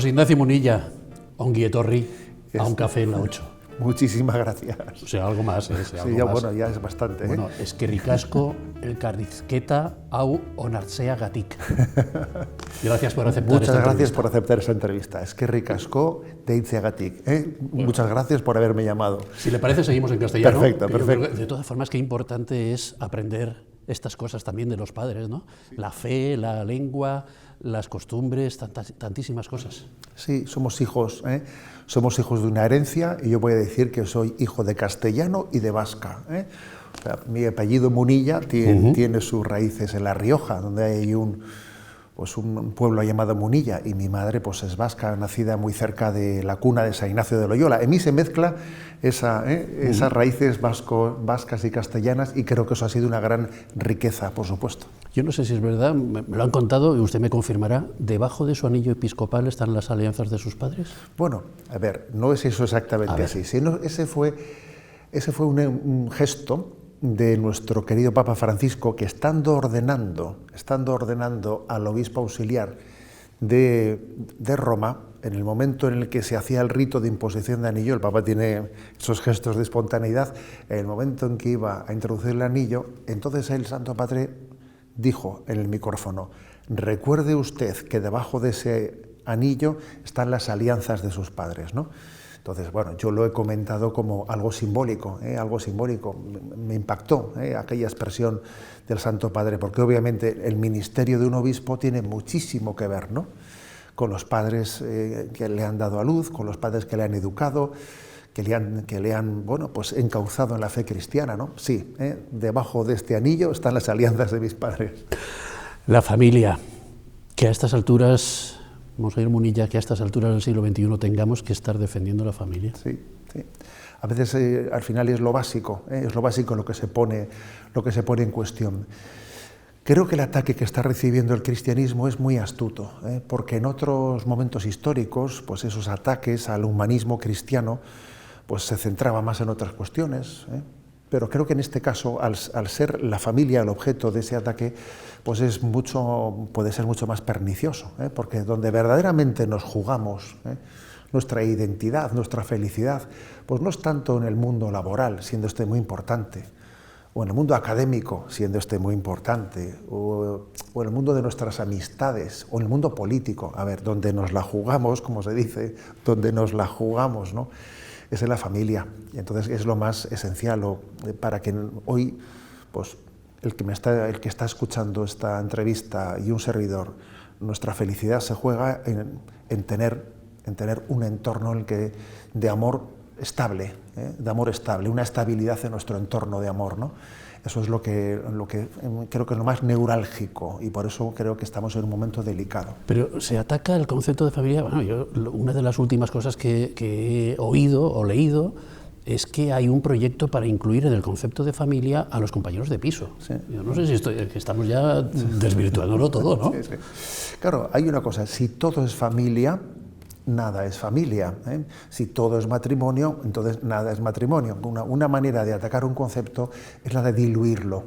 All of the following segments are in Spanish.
José Ignacio Munilla, ongi etorri a un café en la 8. Muchísimas gracias. O sea, algo más, ¿eh? Sí, ya, bueno, ya es bastante. Bueno, eskerrik asko elkarrizketa hau onartzeagatik. Gracias por aceptar Muchas esta gracias entrevista. por aceptar esta entrevista. Eskerrik asko deitzeagatik. Muchas gracias por haberme llamado. Si le parece, seguimos en castellano. Perfecto, Yo creo perfecto. que, de todas formas, qué importante es aprender estas cosas también de los padres, ¿no? Sí. La fe, la lengua, las costumbres, tantísimas cosas. Sí, somos hijos de una herencia, y yo voy a decir que soy hijo de castellano y de vasca. O sea, mi apellido Munilla tiene sus raíces en La Rioja, donde hay un pueblo llamado Munilla, y mi madre pues es vasca, nacida muy cerca de la cuna de San Ignacio de Loyola. En mí se mezcla esas raíces vascas y castellanas, y creo que eso ha sido una gran riqueza, por supuesto. Yo no sé si es verdad, me lo han contado y usted me confirmará, ¿debajo de su anillo episcopal están las alianzas de sus padres? Bueno, a ver, no es eso exactamente así, sino ese fue un gesto de nuestro querido Papa Francisco, que estando ordenando al obispo auxiliar de Roma, en el momento en el que se hacía el rito de imposición de anillo, el Papa tiene esos gestos de espontaneidad, en el momento en que iba a introducir el anillo, entonces el Santo Padre dijo en el micrófono: recuerde usted que debajo de ese anillo están las alianzas de sus padres, ¿no? Entonces, bueno, yo lo he comentado como algo simbólico, me impactó aquella expresión del Santo Padre, porque obviamente el ministerio de un obispo tiene muchísimo que ver, ¿no?, con los padres que le han dado a luz, con los padres que le han educado, que le han pues encauzado en la fe cristiana, ¿no? Sí, debajo de este anillo están las alianzas de mis padres. La familia, que a estas alturas, Monseñor Munilla, que a estas alturas del siglo XXI tengamos que estar defendiendo la familia. Sí, sí. A veces al final es lo básico lo que se pone en cuestión. Creo que el ataque que está recibiendo el cristianismo es muy astuto, porque en otros momentos históricos, pues esos ataques al humanismo cristiano pues se centraba más en otras cuestiones, pero creo que en este caso, al ser la familia el objeto de ese ataque, pues puede ser mucho más pernicioso, porque donde verdaderamente nos jugamos nuestra identidad, nuestra felicidad, pues no es tanto en el mundo laboral, siendo este muy importante, o en el mundo académico, siendo este muy importante, o en el mundo de nuestras amistades, o en el mundo político, a ver, donde nos la jugamos, como se dice, donde nos la jugamos, ¿no?, es en la familia. Y entonces es lo más esencial para que hoy, pues, el que está escuchando esta entrevista y un servidor, nuestra felicidad se juega en tener un entorno de amor estable, una estabilidad en nuestro entorno de amor, ¿no? Eso es lo que creo que es lo más neurálgico, y por eso creo que estamos en un momento delicado. Pero se ataca el concepto de familia. Bueno, una de las últimas cosas que he oído o leído es que hay un proyecto para incluir en el concepto de familia a los compañeros de piso. Sí. Yo no sé si estamos ya desvirtuándolo todo, ¿no? Sí, sí. Claro, hay una cosa: si todo es familia, nada es familia, ¿eh? Si todo es matrimonio, entonces nada es matrimonio. Una manera de atacar un concepto es la de diluirlo,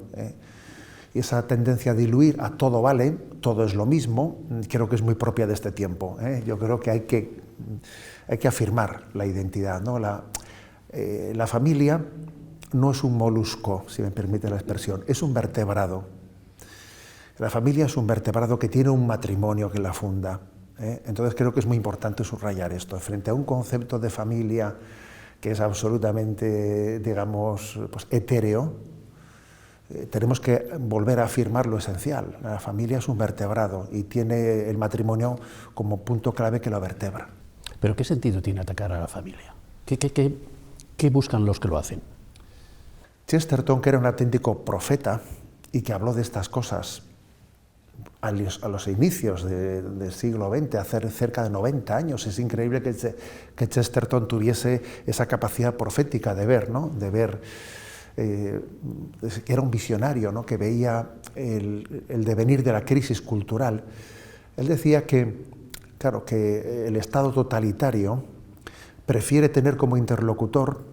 y esa tendencia a diluir a todo vale, todo es lo mismo, creo que es muy propia de este tiempo, Yo creo que hay que afirmar la identidad, ¿no? La familia no es un molusco, si me permite la expresión, es un vertebrado. La familia es un vertebrado que tiene un matrimonio que la funda. Entonces creo que es muy importante subrayar esto. Frente a un concepto de familia que es absolutamente, digamos, pues etéreo, tenemos que volver a afirmar lo esencial. La familia es un vertebrado y tiene el matrimonio como punto clave que lo vertebra. ¿Pero qué sentido tiene atacar a la familia? ¿Qué buscan los que lo hacen? Chesterton, que era un auténtico profeta y que habló de estas cosas a los inicios del siglo XX, hace cerca de 90 años. Es increíble que Chesterton tuviese esa capacidad profética de ver, ¿no?, que era un visionario, ¿no?, que veía el devenir de la crisis cultural. Él decía que, claro, que el Estado totalitario prefiere tener como interlocutor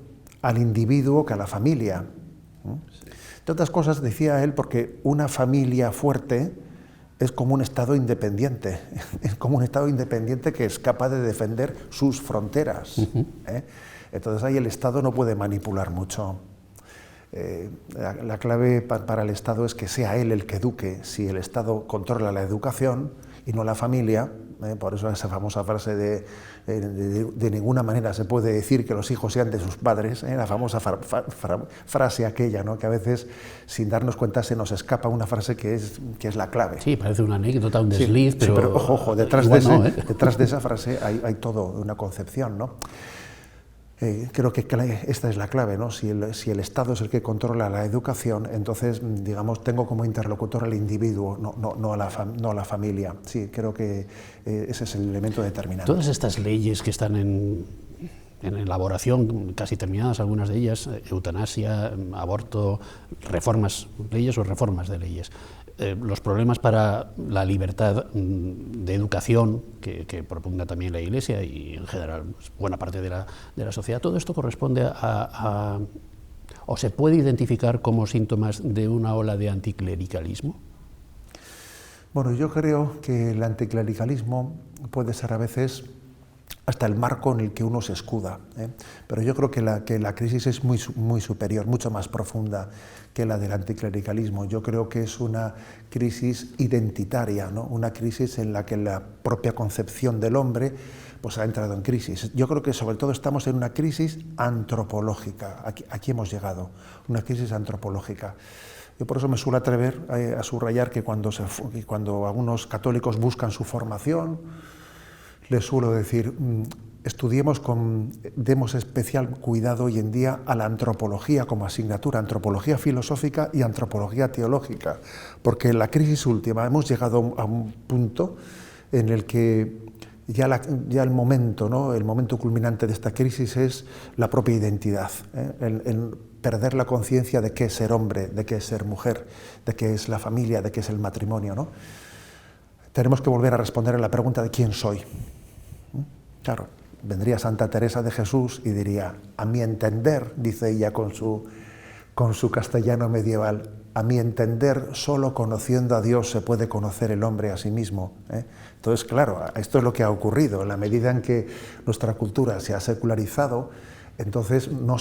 al individuo que a la familia. Entre otras cosas, decía él, porque una familia fuerte es como un Estado independiente, es como un Estado independiente que es capaz de defender sus fronteras. Entonces ahí el Estado no puede manipular mucho. La clave para el Estado es que sea él el que eduque. Si el Estado controla la educación y no la familia, por eso esa famosa frase de ninguna manera se puede decir que los hijos sean de sus padres, la famosa frase aquella, ¿no? Que a veces sin darnos cuenta se nos escapa una frase que es la clave. Sí, parece una anécdota, un desliz, sí, pero ojo, detrás de esa frase hay todo, una concepción, ¿no? Creo que esta es la clave, ¿no? Si el Estado es el que controla la educación, entonces, digamos, tengo como interlocutor al individuo, no a la familia. Sí, creo que ese es el elemento determinante. Todas estas leyes que están en elaboración, casi terminadas algunas de ellas, eutanasia, aborto, leyes o reformas de leyes, los problemas para la libertad de educación que propugna también la Iglesia y en general buena parte de la sociedad, todo esto corresponde o se puede identificar como síntomas de una ola de anticlericalismo. Bueno, yo creo que el anticlericalismo puede ser a veces hasta el marco en el que uno se escuda, pero yo creo que la crisis es muy superior, mucho más profunda que la del anticlericalismo. Yo creo que es una crisis identitaria, ¿no? Una crisis en la que la propia concepción del hombre pues, ha entrado en crisis. Yo creo que sobre todo estamos en una crisis antropológica, aquí hemos llegado, una crisis antropológica. Yo por eso me suelo atrever a subrayar que cuando algunos católicos buscan su formación, les suelo decir, demos especial cuidado hoy en día a la antropología como asignatura, antropología filosófica y antropología teológica, porque en la crisis última hemos llegado a un punto en el que ya el momento, ¿no? El momento culminante de esta crisis es la propia identidad, el perder la conciencia de qué es ser hombre, de qué es ser mujer, de qué es la familia, de qué es el matrimonio, ¿no? Tenemos que volver a responder a la pregunta de quién soy. Claro, vendría Santa Teresa de Jesús y diría, a mi entender, dice ella con su castellano medieval, a mi entender, solo conociendo a Dios se puede conocer el hombre a sí mismo. Entonces, claro, esto es lo que ha ocurrido. En la medida en que nuestra cultura se ha secularizado, entonces no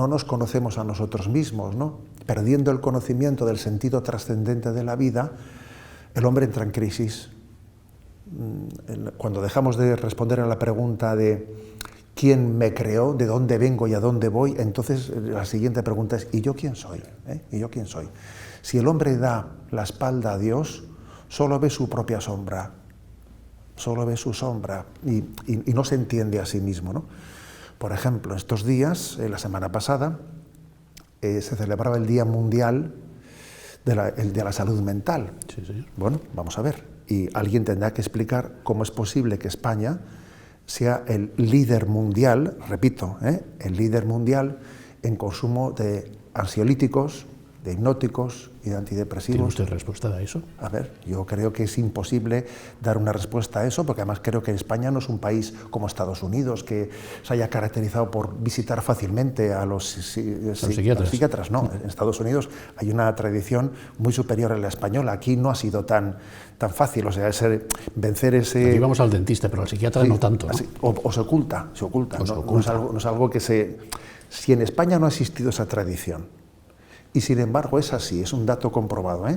nos conocemos a nosotros mismos, ¿no? Perdiendo el conocimiento del sentido trascendente de la vida, el hombre entra en crisis. Cuando dejamos de responder a la pregunta de quién me creó, de dónde vengo y a dónde voy, entonces la siguiente pregunta es ¿y yo quién soy? ¿Y yo quién soy? Si el hombre da la espalda a Dios, solo ve su propia sombra, solo ve su sombra y no se entiende a sí mismo, ¿no? Por ejemplo, estos días, la semana pasada, se celebraba el Día Mundial de la Salud Mental. Sí, señor. Bueno, vamos a ver. Y alguien tendrá que explicar cómo es posible que España sea el líder mundial, repito, el líder mundial en consumo de ansiolíticos, de hipnóticos y de antidepresivos. ¿Tiene usted respuesta a eso? A ver, yo creo que es imposible dar una respuesta a eso, porque además creo que España no es un país como Estados Unidos, que se haya caracterizado por visitar fácilmente a los psiquiatras. No, en Estados Unidos hay una tradición muy superior a la española. Aquí no ha sido tan fácil, o sea, vencer ese... Aquí vamos al dentista, pero al psiquiatra sí, no tanto, ¿no? Así, o se oculta. No es algo que se... Si en España no ha existido esa tradición, y sin embargo es así, es un dato comprobado, sí,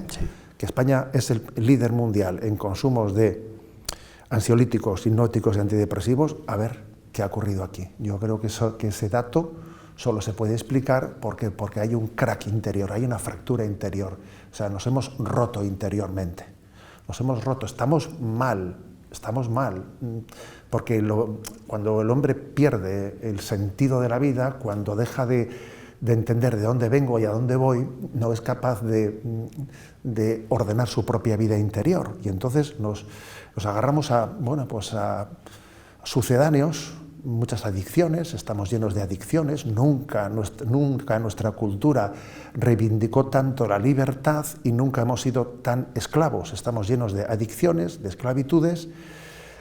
que España es el líder mundial en consumos de ansiolíticos, hipnóticos y antidepresivos, a ver qué ha ocurrido aquí. Yo creo que ese dato solo se puede explicar porque hay un crack interior, hay una fractura interior, o sea, nos hemos roto interiormente, nos hemos roto, estamos mal, porque cuando el hombre pierde el sentido de la vida, cuando deja de entender de dónde vengo y a dónde voy, no es capaz de ordenar su propia vida interior. Y entonces nos agarramos a sucedáneos, muchas adicciones, estamos llenos de adicciones, nunca nuestra cultura reivindicó tanto la libertad y nunca hemos sido tan esclavos, estamos llenos de adicciones, de esclavitudes,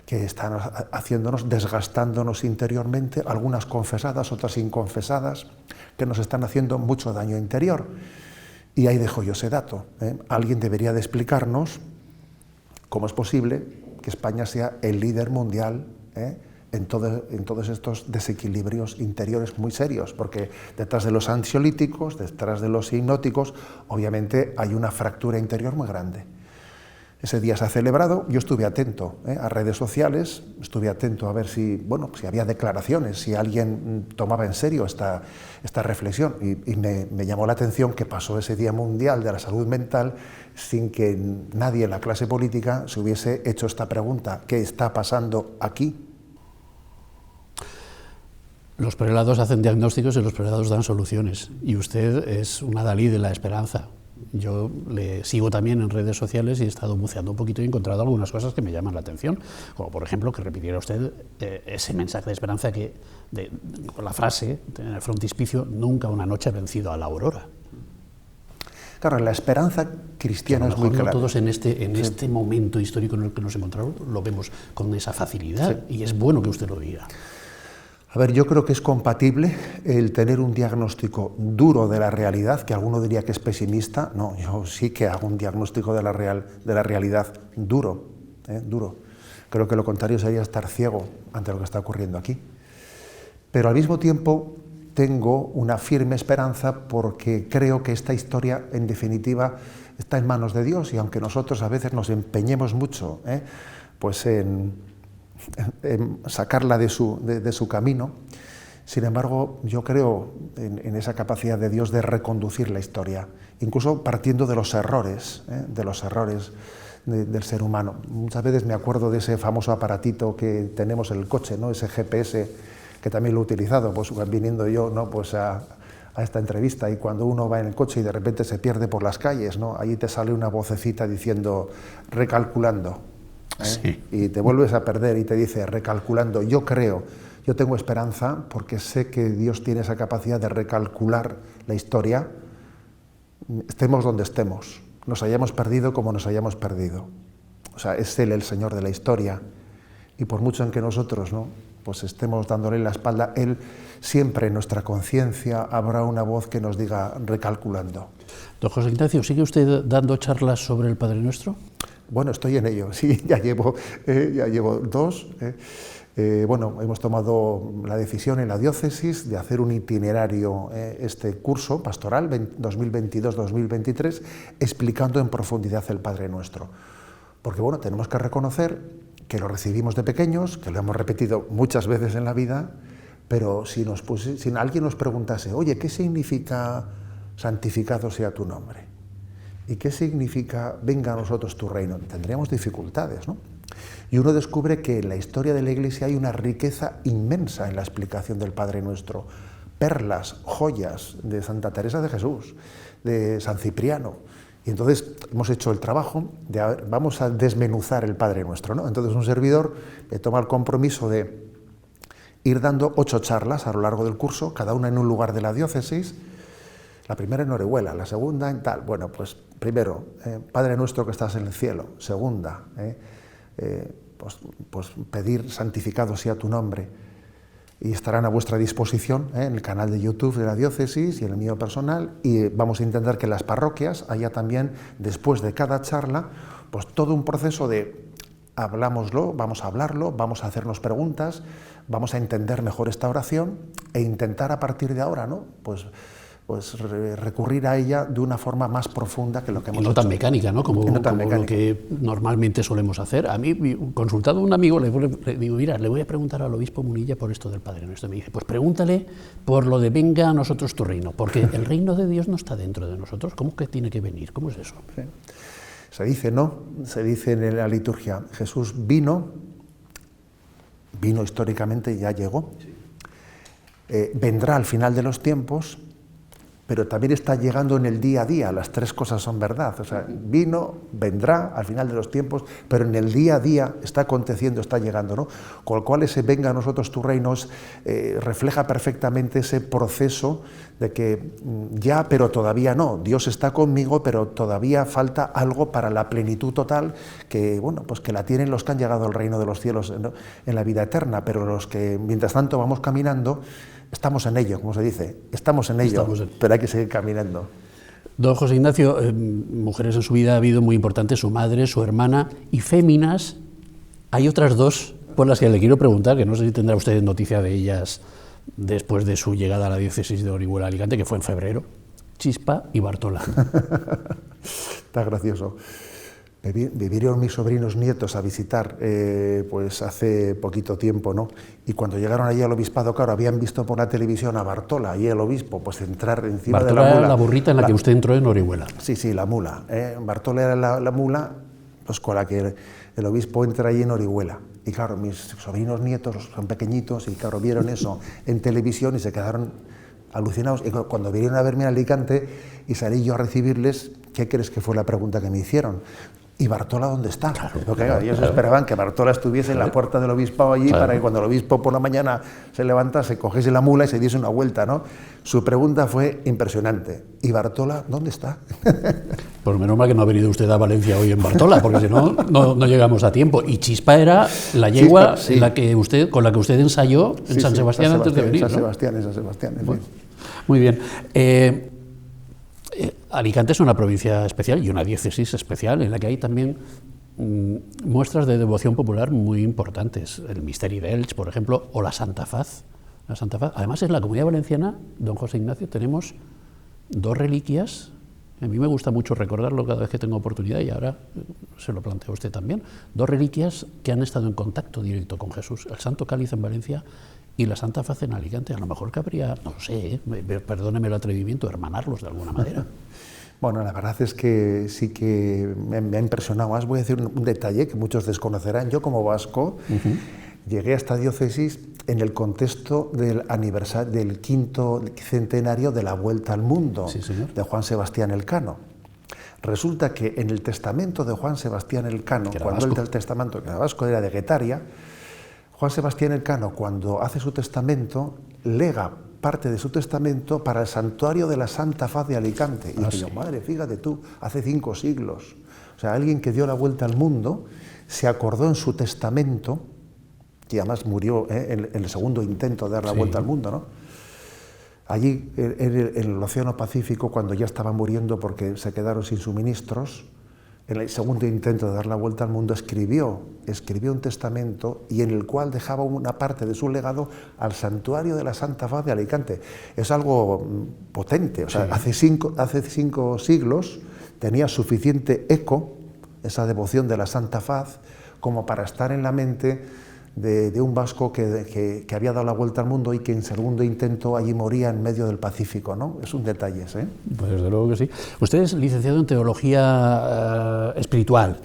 que están desgastándonos interiormente, algunas confesadas, otras inconfesadas, que nos están haciendo mucho daño interior. Y ahí dejo yo ese dato. Alguien debería de explicarnos ¿Cómo es posible que España sea el líder mundial en todos estos desequilibrios interiores muy serios? Porque detrás de los ansiolíticos, detrás de los hipnóticos, obviamente hay una fractura interior muy grande. Ese día se ha celebrado, yo estuve atento a redes sociales, estuve atento a ver si había declaraciones, si alguien tomaba en serio esta reflexión, y me llamó la atención que pasó ese Día Mundial de la Salud Mental sin que nadie en la clase política se hubiese hecho esta pregunta: ¿qué está pasando aquí? Los prelados hacen diagnósticos y los prelados dan soluciones, y usted es un adalid de la esperanza. Yo le sigo también en redes sociales y he estado buceando un poquito y he encontrado algunas cosas que me llaman la atención, como por ejemplo que repitiera usted ese mensaje de esperanza con la frase en el frontispicio: nunca una noche ha vencido a la aurora. Claro, la esperanza cristiana es muy clara. No todos en este momento histórico en el que nos encontramos lo vemos con esa facilidad, y es bueno que usted lo diga. A ver, yo creo que es compatible el tener un diagnóstico duro de la realidad, que alguno diría que es pesimista. No, yo sí que hago un diagnóstico de la realidad duro, duro. Creo que lo contrario sería estar ciego ante lo que está ocurriendo aquí. Pero al mismo tiempo tengo una firme esperanza, porque creo que esta historia, en definitiva, está en manos de Dios, y aunque nosotros a veces nos empeñemos mucho pues en sacarla de su camino, sin embargo, yo creo en esa capacidad de Dios de reconducir la historia, incluso partiendo de los errores del ser humano. Muchas veces me acuerdo de ese famoso aparatito que tenemos en el coche, ¿no? Ese GPS, que también lo he utilizado, pues viniendo yo, ¿no? Pues a esta entrevista, y cuando uno va en el coche y de repente se pierde por las calles, ¿no? Ahí te sale una vocecita diciendo recalculando. Sí. Y te vuelves a perder y te dice recalculando. Yo tengo esperanza, porque sé que Dios tiene esa capacidad de recalcular la historia, estemos donde estemos, nos hayamos perdido como nos hayamos perdido. O sea, es Él el Señor de la historia, y por mucho en que nosotros pues estemos dándole la espalda, Él siempre en nuestra conciencia habrá una voz que nos diga recalculando. Don José Ignacio, ¿sigue usted dando charlas sobre el Padre Nuestro? Bueno, estoy en ello, sí, ya llevo 2. Hemos tomado la decisión en la diócesis de hacer un itinerario, este curso pastoral 2022-2023, explicando en profundidad el Padre Nuestro. Porque tenemos que reconocer que lo recibimos de pequeños, que lo hemos repetido muchas veces en la vida, pero si alguien nos preguntase: oye, ¿qué significa santificado sea tu nombre? ¿Y qué significa venga a nosotros tu reino? Tendríamos dificultades, ¿no? Y uno descubre que en la historia de la Iglesia hay una riqueza inmensa en la explicación del Padre Nuestro. Perlas, joyas de Santa Teresa de Jesús, de San Cipriano. Y entonces hemos hecho el trabajo de vamos a desmenuzar el Padre Nuestro, ¿no? Entonces un servidor toma el compromiso de ir dando 8 charlas a lo largo del curso, cada una en un lugar de la diócesis. La primera en Orihuela, la segunda en tal. Bueno, pues primero, Padre Nuestro que estás en el cielo. Segunda, pues pedir santificado sea tu nombre. Y estarán a vuestra disposición en el canal de YouTube de la diócesis y en el mío personal. Y vamos a intentar que en las parroquias haya también, después de cada charla, pues todo un proceso de hablámoslo, vamos a hablarlo, vamos a hacernos preguntas, vamos a entender mejor esta oración e intentar a partir de ahora, ¿no? Pues recurrir a ella de una forma más profunda que lo que hemos hecho. No tan mecánica, ¿no? Como lo que normalmente solemos hacer. A mí, consultado a un amigo, le digo: mira, le voy a preguntar al obispo Munilla por esto del Padre Nuestro. Me dice: pues pregúntale por lo de venga a nosotros tu reino, porque el reino de Dios no está dentro de nosotros. ¿Cómo que tiene que venir? ¿Cómo es eso? Sí. Se dice en la liturgia, Jesús vino históricamente y ya llegó. Vendrá al final de los tiempos, pero también está llegando en el día a día. Las 3 cosas son verdad. O sea, vino, vendrá al final de los tiempos, pero en el día a día está aconteciendo, está llegando, ¿no? Con lo cual ese venga a nosotros tu reino refleja perfectamente ese proceso de que ya, pero todavía no. Dios está conmigo, pero todavía falta algo para la plenitud total que, pues que la tienen los que han llegado al reino de los cielos, ¿no? En la vida eterna, pero los que mientras tanto vamos caminando, estamos en ello, como se dice, estamos en ello, pero hay que seguir caminando. Don José Ignacio, mujeres en su vida ha habido muy importantes, su madre, su hermana, y féminas, hay otras dos por las que le quiero preguntar, que no sé si tendrá usted noticia de ellas después de su llegada a la diócesis de Orihuela-Alicante, que fue en febrero, Chispa y Bartola. Está gracioso. Vinieron mis sobrinos nietos a visitar pues hace poquito tiempo, ¿no? Y cuando llegaron allí al obispado, claro, habían visto por la televisión a Bartola y el obispo pues entrar encima Bartola de la mula. Era la burrita en la que usted entró en Orihuela. Sí, la mula. Bartola era la mula pues con la que el obispo entra allí en Orihuela. Y claro, mis sobrinos nietos son pequeñitos y claro, vieron eso en televisión y se quedaron alucinados. Y cuando vinieron a verme en Alicante y salí yo a recibirles, ¿qué crees que fue la pregunta que me hicieron? ¿Y Bartola dónde está? Porque ellos esperaban que Bartola estuviese en la puerta del obispado allí para que cuando el obispo por la mañana se levantase, cogiese la mula y se diese una vuelta, ¿no? Su pregunta fue impresionante. ¿Y Bartola dónde está? Pues menos mal que no ha venido usted a Valencia hoy en Bartola, porque si no, no llegamos a tiempo. Y Chispa era la yegua con la que usted ensayó en San Sebastián antes de venir, en San Sebastián. Bueno, muy bien. Alicante es una provincia especial y una diócesis especial en la que hay también muestras de devoción popular muy importantes. El Misteri de Elx, por ejemplo, o la Santa Faz. Además, en la Comunidad Valenciana, don José Ignacio, tenemos dos reliquias. A mí me gusta mucho recordarlo cada vez que tengo oportunidad y ahora se lo planteo a usted también. Dos reliquias que han estado en contacto directo con Jesús. El Santo Cáliz en Valencia y la Santa Faz en Alicante. A lo mejor cabría, no sé, perdóneme el atrevimiento, hermanarlos de alguna manera. Bueno, la verdad es que sí que me ha impresionado. Más voy a decir un detalle que muchos desconocerán. Yo como vasco llegué a esta diócesis en el contexto del aniversario del 5º centenario de la Vuelta al Mundo de Juan Sebastián Elcano. Resulta que en el testamento de Juan Sebastián Elcano, cuando el testamento que era vasco era de Guetaria, Juan Sebastián Elcano, cuando hace su testamento, lega parte de su testamento para el santuario de la Santa Faz de Alicante. Y dije yo, madre, fíjate tú, hace 5 siglos. O sea, alguien que dio la vuelta al mundo se acordó en su testamento, que además murió en el segundo intento de dar la vuelta al mundo, ¿no? Allí, en el Océano Pacífico, cuando ya estaba muriendo porque se quedaron sin suministros, en el segundo intento de dar la vuelta al mundo, escribió un testamento y en el cual dejaba una parte de su legado al santuario de la Santa Faz de Alicante. Es algo potente, o sea, hace 5 siglos tenía suficiente eco esa devoción de la Santa Faz como para estar en la mente de un vasco que había dado la vuelta al mundo y que en segundo intento allí moría en medio del Pacífico, ¿no? Es un detalle, ¿eh? Pues desde luego que sí. Usted es licenciado en teología espiritual,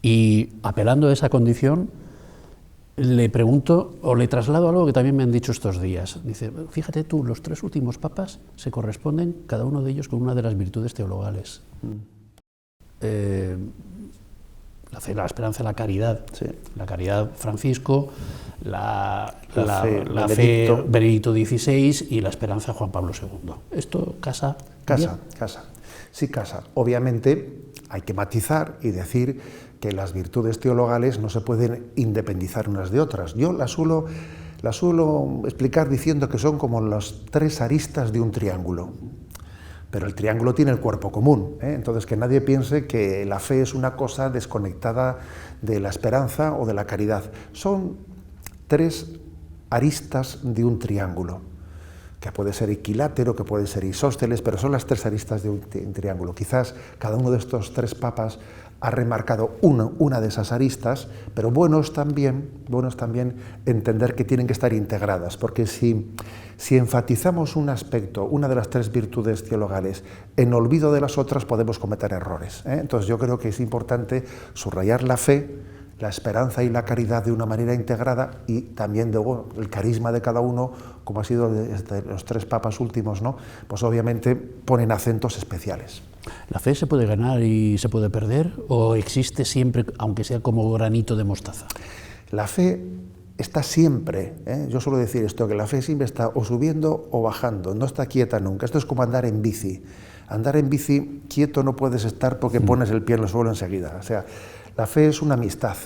y apelando a esa condición, le pregunto, o le traslado algo que también me han dicho estos días. Dice, fíjate tú, los 3 últimos papas se corresponden, cada uno de ellos, con una de las virtudes teologales. La fe, la esperanza, la caridad. La caridad, Francisco, la fe, Benedicto XVI, y la esperanza, Juan Pablo II. ¿Esto casa? Casa. Sí, casa. Obviamente hay que matizar y decir que las virtudes teologales no se pueden independizar unas de otras. Yo las suelo explicar diciendo que son como las 3 aristas de un triángulo. Pero el triángulo tiene el cuerpo común, ¿eh? Entonces que nadie piense que la fe es una cosa desconectada de la esperanza o de la caridad. Son 3 aristas de un triángulo, que puede ser equilátero, que puede ser isósceles, pero son las 3 aristas de un triángulo. Quizás cada uno de estos 3 papas ha remarcado una de esas aristas, pero bueno es también entender que tienen que estar integradas, porque si enfatizamos un aspecto, una de las 3 virtudes teologales, en olvido de las otras podemos cometer errores, ¿eh? Entonces yo creo que es importante subrayar la fe, la esperanza y la caridad de una manera integrada y también luego el carisma de cada uno, como ha sido desde los 3 papas últimos, ¿no? Pues obviamente ponen acentos especiales. ¿La fe se puede ganar y se puede perder o existe siempre, aunque sea como granito de mostaza? La fe está siempre, yo suelo decir esto, que la fe siempre está o subiendo o bajando, no está quieta nunca. Esto es como andar en bici. Andar en bici quieto no puedes estar porque pones el pie en el suelo enseguida. O sea, la fe es una amistad,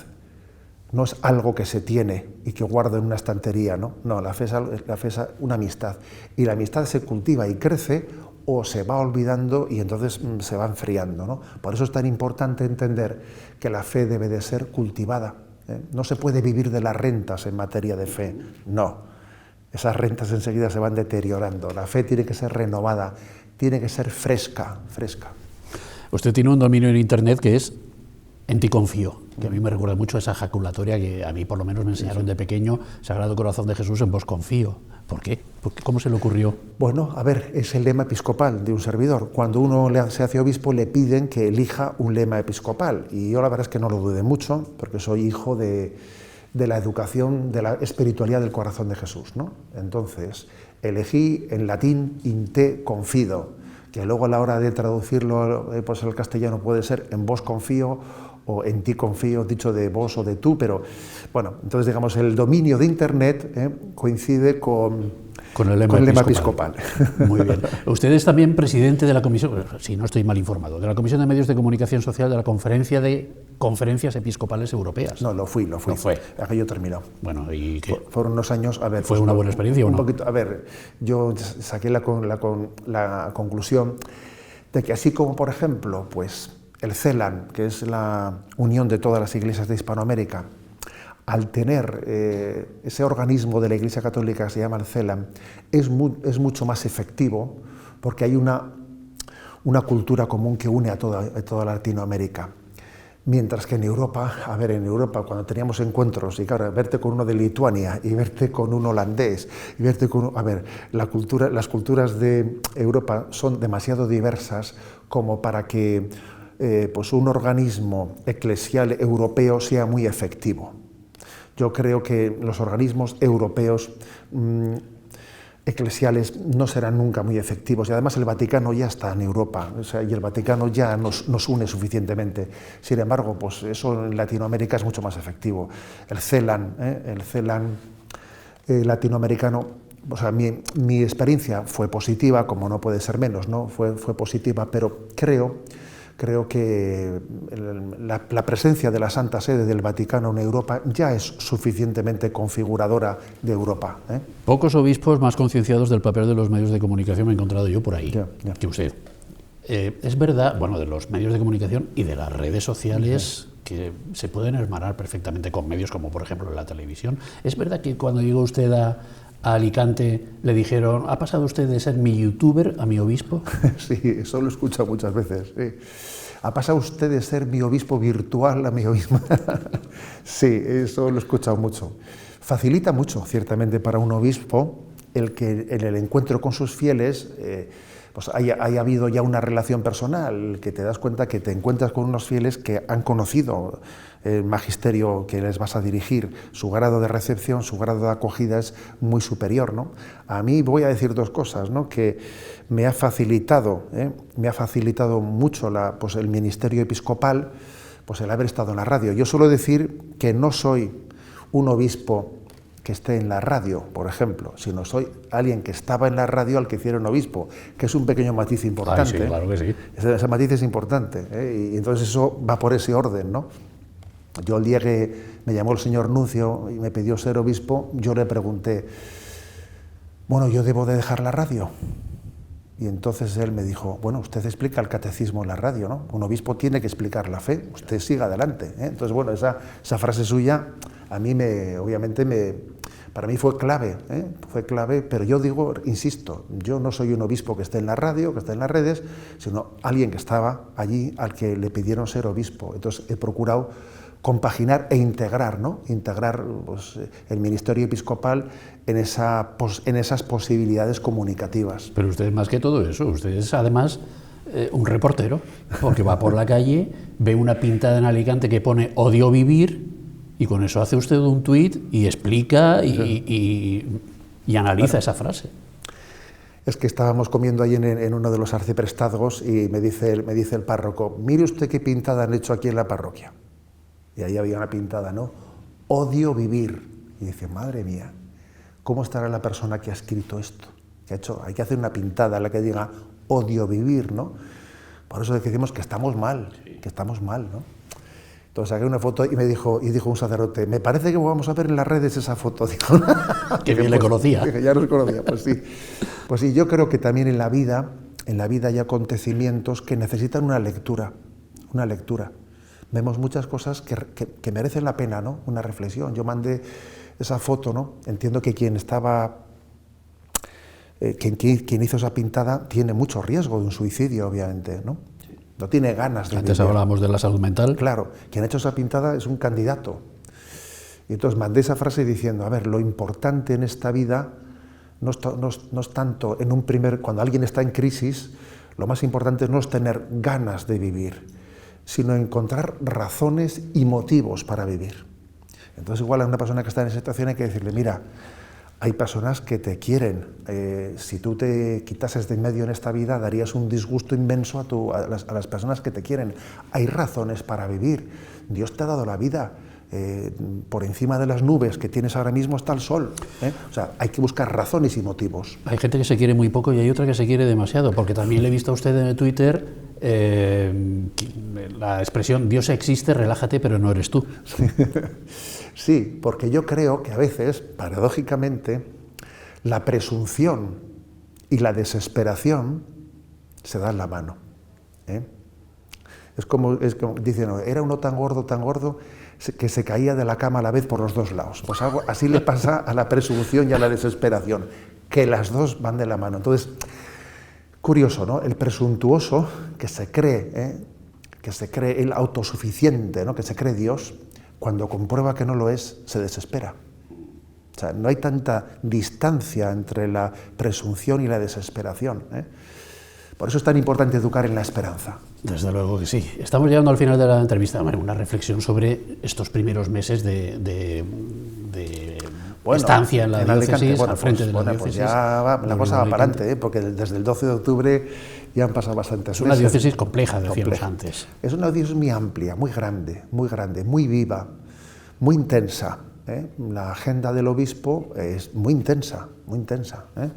no es algo que se tiene y que guarda en una estantería, ¿no? No, la fe es una amistad. Y la amistad se cultiva y crece o se va olvidando y entonces se va enfriando, ¿no? Por eso es tan importante entender que la fe debe de ser cultivada, ¿eh? No se puede vivir de las rentas en materia de fe, no. Esas rentas enseguida se van deteriorando. La fe tiene que ser renovada, tiene que ser fresca. Usted tiene un dominio en Internet que es En ti confío, que a mí me recuerda mucho a esa ejaculatoria que a mí por lo menos me enseñaron de pequeño, Sagrado Corazón de Jesús, en vos confío. ¿Por qué? ¿Cómo se le ocurrió? Bueno, a ver, es el lema episcopal de un servidor. Cuando uno se hace obispo le piden que elija un lema episcopal y yo la verdad es que no lo dudé mucho porque soy hijo de la educación, de la espiritualidad del corazón de Jesús, ¿no? Entonces, elegí en latín in te confido, que luego a la hora de traducirlo pues al castellano puede ser en vos confío o en ti confío, dicho de vos o de tú, pero bueno, entonces digamos el dominio de Internet coincide con el lema episcopal. Muy bien. Usted es también presidente de la comisión, si no estoy mal informado, de la Comisión de Medios de Comunicación Social de la Conferencia de Conferencias Episcopales Europeas. No, lo fui. Aquello terminó. Bueno, ¿y qué? Fueron unos años, a ver... ¿Fue una buena experiencia o no? Un poquito, a ver, yo saqué la conclusión de que así como, por ejemplo, pues el CELAN, que es la unión de todas las iglesias de Hispanoamérica, al tener ese organismo de la Iglesia Católica que se llama el CELAN, es mucho más efectivo porque hay una cultura común que une a toda Latinoamérica. Mientras que en Europa, cuando teníamos encuentros, y claro, verte con uno de Lituania y verte con un holandés, y verte con las culturas de Europa son demasiado diversas como para que pues un organismo eclesial europeo sea muy efectivo. Yo creo que los organismos europeos eclesiales no serán nunca muy efectivos y además el Vaticano ya está en Europa, y el Vaticano ya nos une suficientemente. Sin embargo, pues eso en Latinoamérica es mucho más efectivo. El CELAN latinoamericano, o sea, mi experiencia fue positiva, como no puede ser menos, ¿no? Fue positiva, pero creo que la presencia de la Santa Sede del Vaticano en Europa ya es suficientemente configuradora de Europa, ¿eh? Pocos obispos más concienciados del papel de los medios de comunicación me he encontrado yo por ahí, que usted. Es verdad, bueno, de los medios de comunicación y de las redes sociales que se pueden hermanar perfectamente con medios como por ejemplo la televisión. Es verdad que cuando llegó usted a Alicante le dijeron, ¿ha pasado usted de ser mi youtuber a mi obispo? Sí, eso lo he escuchado muchas veces. Sí. ¿Ha pasado usted de ser mi obispo virtual a mi obispo? Sí, eso lo he escuchado mucho. Facilita mucho, ciertamente, para un obispo el que en el encuentro con sus fieles pues haya habido ya una relación personal, que te das cuenta que te encuentras con unos fieles que han conocido el magisterio que les vas a dirigir, su grado de recepción, su grado de acogida es muy superior, ¿no? A mí voy a decir dos cosas, ¿no? Que me ha facilitado mucho pues el ministerio episcopal, pues el haber estado en la radio. Yo suelo decir que no soy un obispo que esté en la radio, por ejemplo, sino soy alguien que estaba en la radio al que hicieron obispo, que es un pequeño matiz importante. Ay, sí, claro que sí. Ese matiz es importante, ¿eh? Y entonces eso va por ese orden, ¿no? Yo el día que me llamó el señor Nuncio y me pidió ser obispo, yo le pregunté, bueno, ¿yo debo de dejar la radio? Y entonces él me dijo, bueno, usted explica el catecismo en la radio, ¿no? Un obispo tiene que explicar la fe, usted siga adelante, ¿eh? Entonces, bueno, esa frase suya a mí para mí fue clave, pero yo digo, insisto, yo no soy un obispo que esté en la radio, que esté en las redes, sino alguien que estaba allí al que le pidieron ser obispo. Entonces he procurado compaginar e integrar, ¿no? Integrar pues, el ministerio episcopal en esas posibilidades comunicativas. Pero usted es más que todo eso, usted es además un reportero, porque va por la calle, ve una pintada en Alicante que pone odio vivir, y con eso hace usted un tuit y explica y analiza esa frase. Es que estábamos comiendo ahí en uno de los arciprestazgos y me dice el párroco, mire usted qué pintada han hecho aquí en la parroquia. Y ahí había una pintada, ¿no? Odio vivir. Y dice, madre mía, ¿cómo estará la persona que ha escrito esto? Hay que hacer una pintada en la que diga odio vivir, ¿no? Por eso decimos que estamos mal, ¿no? Entonces saqué una foto y dijo un sacerdote, me parece que vamos a ver en las redes esa foto. Digo, que bien le conocía. Ya nos conocía, pues sí. Pues sí, yo creo que también en la vida en la vida hay acontecimientos que necesitan una lectura, una lectura. Vemos muchas cosas que merecen la pena, ¿no? Una reflexión. Yo mandé esa foto, ¿no? Entiendo que quien hizo esa pintada tiene mucho riesgo de un suicidio, obviamente, ¿no? No tiene ganas de Antes vivir. hablábamos de la salud mental. Claro, quien ha hecho esa pintada es un candidato. Y entonces mandé esa frase diciendo, a ver, lo importante en esta vida no es tanto cuando alguien está en crisis, lo más importante no es tener ganas de vivir, sino encontrar razones y motivos para vivir. Entonces igual a una persona que está en esa situación hay que decirle, mira, hay personas que te quieren, si tú te quitases de en medio en esta vida darías un disgusto inmenso a las personas que te quieren. Hay razones para vivir, Dios te ha dado la vida, por encima de las nubes que tienes ahora mismo está el sol, ¿eh? O sea, hay que buscar razones y motivos. Hay gente que se quiere muy poco y hay otra que se quiere demasiado, porque también le he visto a usted en el Twitter la expresión Dios existe, relájate, pero no eres tú. Sí, porque yo creo que a veces, paradójicamente, la presunción y la desesperación se dan la mano, ¿eh? Es como dicen, era uno tan gordo, que se caía de la cama a la vez por los dos lados. Pues algo así le pasa a la presunción y a la desesperación, que las dos van de la mano. Entonces, curioso, ¿no? El presuntuoso que se cree el autosuficiente, ¿no? Que se cree Dios, cuando comprueba que no lo es, se desespera. O sea, no hay tanta distancia entre la presunción y la desesperación, ¿eh? Por eso es tan importante educar en la esperanza. Desde luego que sí. Estamos llegando al final de la entrevista. Bueno, una reflexión sobre estos primeros meses de estancia en la diócesis, al frente de la diócesis. Pues ya va, la cosa va para adelante, porque desde el 12 de octubre ya han pasado bastantes meses. Es una diócesis compleja, decíamos antes. Es una diócesis muy amplia, muy grande, muy viva, muy intensa, ¿eh? La agenda del obispo es muy intensa, ¿eh?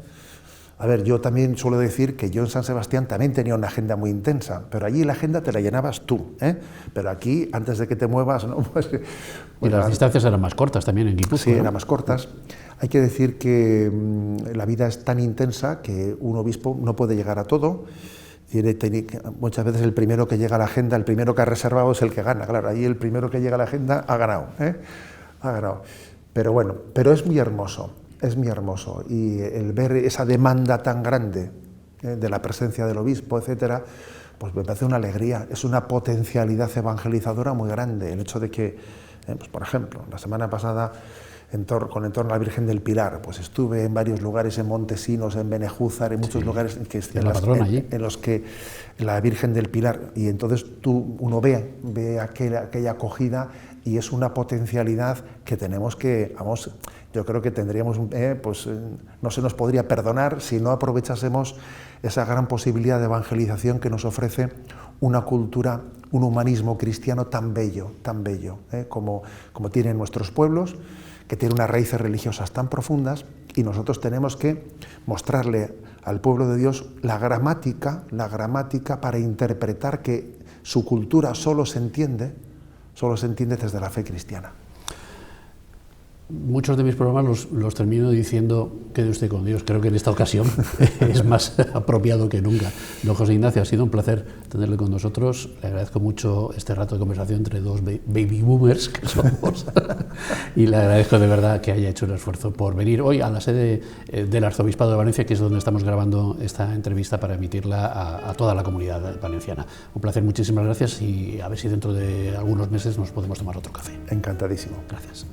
A ver, yo también suelo decir que yo en San Sebastián también tenía una agenda muy intensa, pero allí la agenda te la llenabas tú, ¿eh? Pero aquí, antes de que te muevas, ¿no? Pues, y las distancias eran más cortas también en Guipúzcoa. Sí, ¿no? eran más cortas. Hay que decir que la vida es tan intensa que un obispo no puede llegar a todo. Muchas veces el primero que llega a la agenda, el primero que ha reservado es el que gana. Claro, ahí el primero que llega a la agenda ha ganado, ¿eh? Ha ganado. Pero bueno, pero es muy hermoso. Es muy hermoso, y el ver esa demanda tan grande de la presencia del obispo, etcétera, pues me parece una alegría, es una potencialidad evangelizadora muy grande, el hecho de que, pues por ejemplo, la semana pasada, en torno a la Virgen del Pilar, pues estuve en varios lugares, en Montesinos, en Benejúzar, en muchos lugares en los que la Virgen del Pilar, y entonces uno ve aquella acogida, y es una potencialidad que tenemos que, yo creo que tendríamos, no se nos podría perdonar si no aprovechásemos esa gran posibilidad de evangelización que nos ofrece una cultura, un humanismo cristiano tan bello, como tienen nuestros pueblos, que tiene unas raíces religiosas tan profundas, y nosotros tenemos que mostrarle al pueblo de Dios la gramática para interpretar que su cultura solo se entiende desde la fe cristiana. Muchos de mis programas los termino diciendo quede usted con Dios. Creo que en esta ocasión es más apropiado que nunca. Don José Ignacio, ha sido un placer tenerle con nosotros. Le agradezco mucho este rato de conversación entre dos baby boomers que somos y le agradezco de verdad que haya hecho el esfuerzo por venir hoy a la sede del Arzobispado de Valencia, que es donde estamos grabando esta entrevista para emitirla a toda la comunidad valenciana. Un placer, muchísimas gracias, y a ver si dentro de algunos meses nos podemos tomar otro café. Encantadísimo. Gracias.